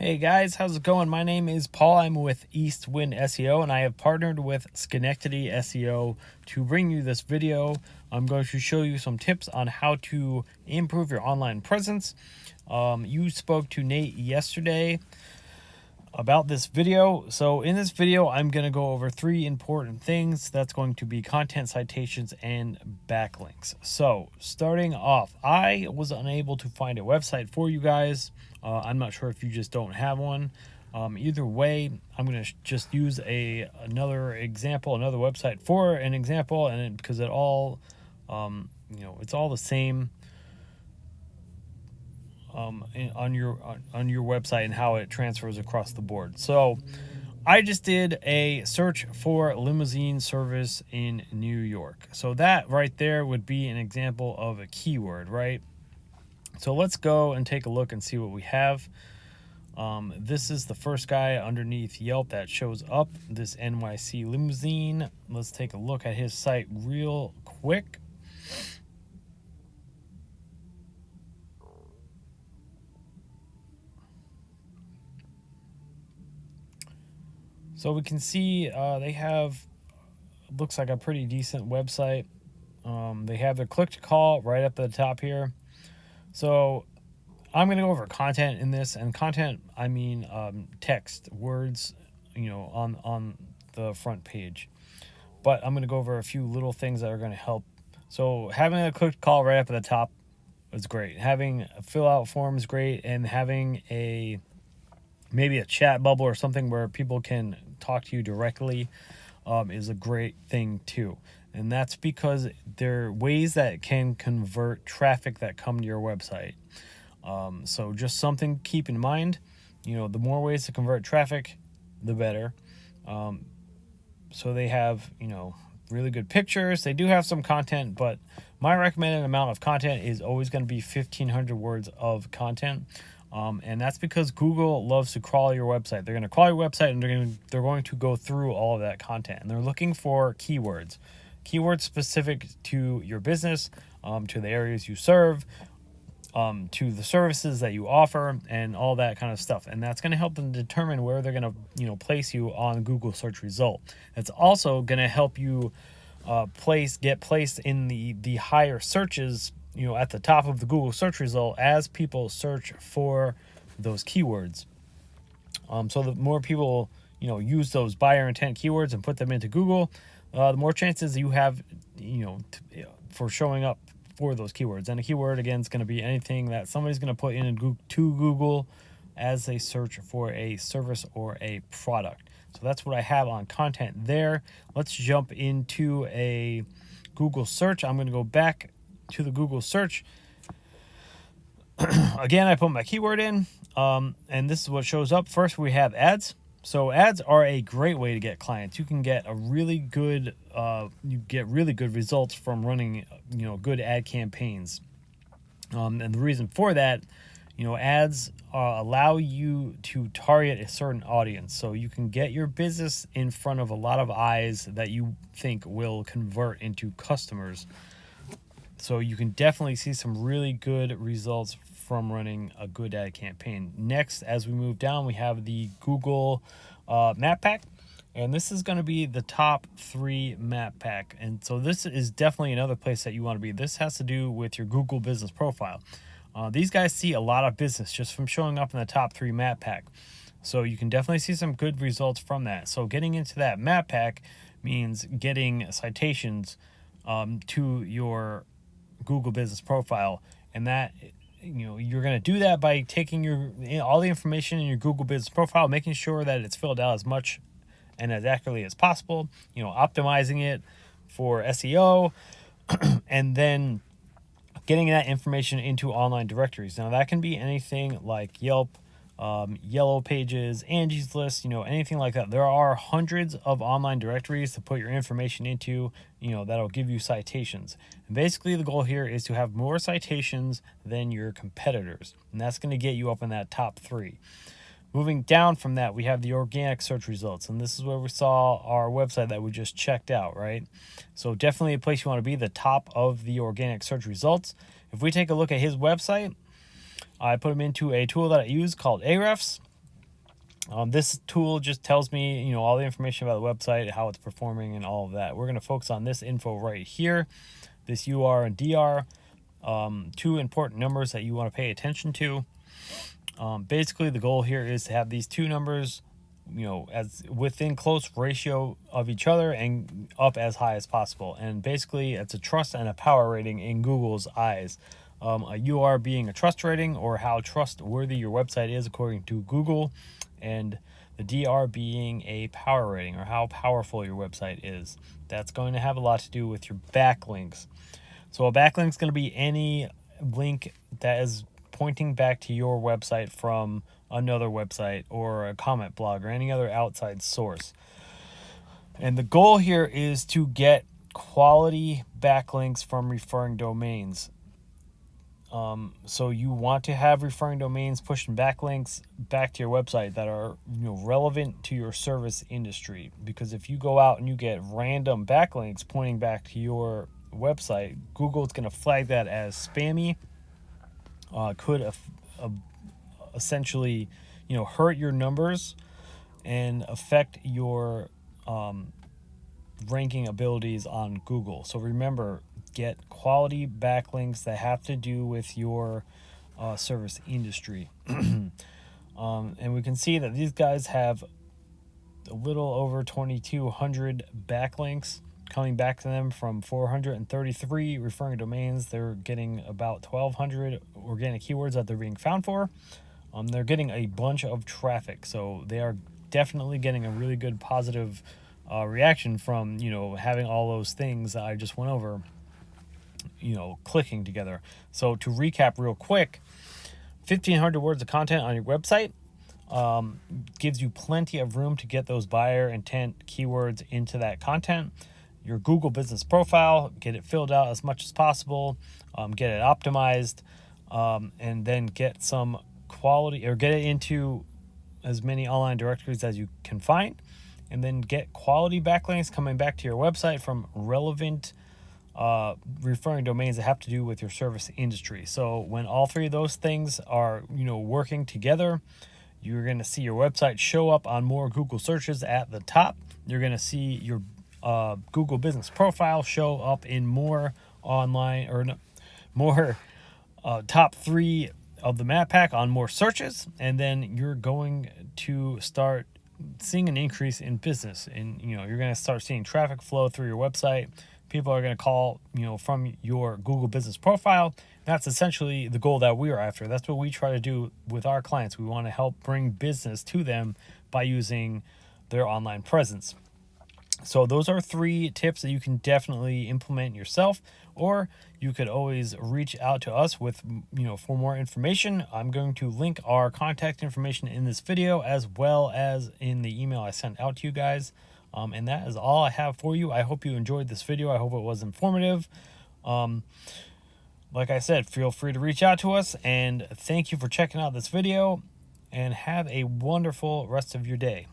Hey guys, how's it going? My name is Paul. I'm with Eastwind SEO, and I have partnered with Schenectady SEO to bring you this video. I'm going to show you some tips on how to improve your online presence. You spoke to Nate yesterday about this video. So in this video, I'm going to go over three important things. That's going to be content, citations, and backlinks. So starting off, I was unable to find a website for you guys. I'm not sure if you just don't have one. Either way, I'm going to just use another example, another website for an example, and because it all, it's all the same. On your website and how it transfers across the board. So I just did a search for limousine service in New York. So that right there would be an example of a keyword, right? So let's go and take a look and see what we have. This is the first guy underneath Yelp that shows up, this NYC limousine. Let's take a look at his site real quick. So we can see they have, looks like a pretty decent website. They have their click to call right up at the top here. So I'm going to go over content in this, and content, I mean text, words, on the front page. But I'm going to go over a few little things that are going to help. So having a click to call right up at the top is great. Having a fill out form is great, and having maybe a chat bubble or something where people can talk to you directly is a great thing too. And that's because there are ways that can convert traffic that come to your website. So just something to keep in mind. The more ways to convert traffic, the better. So they have, really good pictures. They do have some content, but my recommended amount of content is always going to be 1,500 words of content. And that's because Google loves to crawl your website. They're going to crawl your website, and they're going to go through all of that content, and they're looking for keywords specific to your business, to the areas you serve, to the services that you offer, and all that kind of stuff. And that's going to help them determine where they're going to, place you on Google search result. It's also going to help you get placed in the higher searches, at the top of the Google search result as people search for those keywords. So the more people, use those buyer intent keywords and put them into Google, the more chances you have, for showing up for those keywords. And a keyword, again, is going to be anything that somebody's going to put to Google as they search for a service or a product. So that's what I have on content there. Let's jump into a Google search. I'm going to go back to the Google search. Again, I put my keyword in, and this is what shows up. First, we have ads. So ads are a great way to get clients. You can get really good results from running, good ad campaigns. And the reason for that, ads allow you to target a certain audience. So you can get your business in front of a lot of eyes that you think will convert into customers. So you can definitely see some really good results from running a good ad campaign. Next, as we move down, we have the Google Map Pack. And this is going to be the top 3 map pack. And so this is definitely another place that you want to be. This has to do with your Google business profile. These guys see a lot of business just from showing up in the top 3 map pack. So you can definitely see some good results from that. So getting into that map pack means getting citations to your Google business profile, and that you're going to do that by taking all the information in your Google business profile, making sure that it's filled out as much and as accurately as possible, optimizing it for SEO, and then getting that information into online directories. Now that can be anything like Yelp, Yellow Pages, Angie's List, anything like that. There are hundreds of online directories to put your information into, that'll give you citations. And basically the goal here is to have more citations than your competitors. And that's going to get you up in that top 3. Moving down from that, we have the organic search results. And this is where we saw our website that we just checked out, right? So definitely a place you want to be, the top of the organic search results. If we take a look at his website, I put him into a tool that I use called Ahrefs. This tool just tells me, all the information about the website, how it's performing, and all of that. We're going to focus on this info right here, this UR and DR, two important numbers that you want to pay attention to. Basically, the goal here is to have these two numbers, as within close ratio of each other and up as high as possible. And basically, it's a trust and a power rating in Google's eyes. A UR being a trust rating, or how trustworthy your website is according to Google, and the DR being a power rating, or how powerful your website is. That's going to have a lot to do with your backlinks. So a backlink is going to be any link that is pointing back to your website from another website or a comment blog or any other outside source. And the goal here is to get quality backlinks from referring domains. So you want to have referring domains pushing backlinks back to your website that are relevant to your service industry. Because if you go out and you get random backlinks pointing back to your website, Google's going to flag that as spammy. Could essentially hurt your numbers and affect your ranking abilities on Google. So remember, get quality backlinks that have to do with your service industry. And we can see that these guys have a little over 2,200 backlinks coming back to them from 433 referring domains. They're getting about 1,200 organic keywords that they're being found for. They're getting a bunch of traffic, so they are definitely getting a really good positive reaction from having all those things that I just went over clicking together. So to recap real quick, 1,500 words of content on your website gives you plenty of room to get those buyer intent keywords into that content. Your Google business profile, get it filled out as much as possible, get it optimized, and then get some quality, or get it into as many online directories as you can find, and then get quality backlinks coming back to your website from relevant referring domains that have to do with your service industry. So when all three of those things are working together, you're going to see your website show up on more Google searches at the top. You're going to see your Google business profile show up in more online, or more top 3 of the map pack on more searches, and then you're going to start seeing an increase in business, and you're going to start seeing traffic flow through your website. People are going to call from your Google business profile. That's essentially the goal that we are after. That's what we try to do with our clients. We want to help bring business to them by using their online presence. So those are 3 tips that you can definitely implement yourself, or you could always reach out to us with, for more information. I'm going to link our contact information in this video, as well as in the email I sent out to you guys. And that is all I have for you. I hope you enjoyed this video. I hope it was informative. Like I said, feel free to reach out to us, and thank you for checking out this video, and have a wonderful rest of your day.